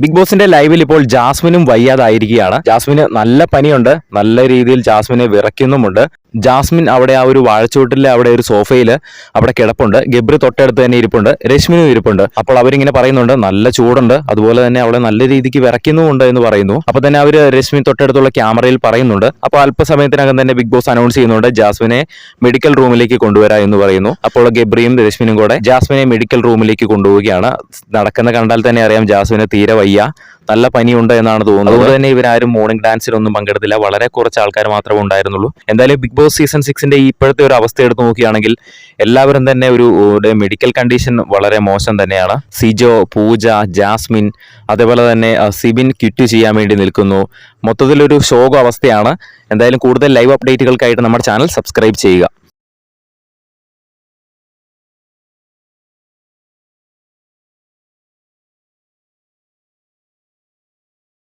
Big ബോസിന്റെ ലൈവിൽ ഇപ്പോൾ ജാസ്മിനും വയ്യാതായിരിക്കുകയാണ്. ജാസ്മിന് നല്ല പനിയുണ്ട്, നല്ല രീതിയിൽ ജാസ്മിന് വിറയ്ക്കുന്നുമുണ്ട്. ജാസ്മിൻ അവിടെ ആ ഒരു വാഴച്ചൂട്ടിലെ അവിടെ ഒരു സോഫയിൽ അവിടെ കിടപ്പുണ്ട്. ഗബ്രി തൊട്ടടുത്ത് തന്നെ ഇരിപ്പുണ്ട്, രശ്മിനും ഇരിപ്പുണ്ട്. അപ്പോൾ അവരിങ്ങനെ പറയുന്നുണ്ട് നല്ല ചൂടുണ്ട്, അതുപോലെ തന്നെ അവളെ നല്ല രീതിക്ക് വിറയ്ക്കുന്നുമുണ്ട് എന്ന് പറയുന്നു. അപ്പൊ തന്നെ അവർ രശ്മി തൊട്ടടുത്തുള്ള ക്യാമറയിൽ പറയുന്നുണ്ട്. അപ്പോൾ അല്പസമയത്തിനകം തന്നെ ബിഗ് ബോസ് അനൗൺസ് ചെയ്യുന്നുണ്ട് ജാസ്മിനെ മെഡിക്കൽ റൂമിലേക്ക് കൊണ്ടുവരാ എന്ന് പറയുന്നു. അപ്പോൾ ഗബ്രിയും രശ്മിനും കൂടെ ജാസ്മിനെ മെഡിക്കൽ റൂമിലേക്ക് കൊണ്ടുപോവുകയാണ്. നടക്കുന്ന കണ്ടാൽ തന്നെ അറിയാം ജാസ്മിന് തീരെ വയ്യ, നല്ല പനിയുണ്ട് എന്നാണ് തോന്നുന്നത്. അതുകൊണ്ട് തന്നെ ഇവരാരും മോർണിംഗ് ഡാൻസിലൊന്നും പങ്കെടുത്തില്ല, വളരെ കുറച്ച് ആൾക്കാർ മാത്രമേ ഉണ്ടായിരുന്നുള്ളൂ. എന്തായാലും ബിഗ് ബോസ് സീസൺ 6 ഇപ്പോഴത്തെ ഒരു അവസ്ഥ എടുത്ത് നോക്കുകയാണെങ്കിൽ എല്ലാവരും തന്നെ ഒരു മെഡിക്കൽ കണ്ടീഷൻ വളരെ മോശം തന്നെയാണ്. സിജോ, പൂജ, ജാസ്മിൻ, അതേപോലെ തന്നെ സിബിൻ ക്വിറ്റ് ചെയ്യാൻ വേണ്ടി നിൽക്കുന്നു. മൊത്തത്തിലൊരു ശോക അവസ്ഥയാണ്. എന്തായാലും കൂടുതൽ ലൈവ് അപ്ഡേറ്റുകൾക്കായിട്ട് നമ്മുടെ ചാനൽ സബ്സ്ക്രൈബ് ചെയ്യുക.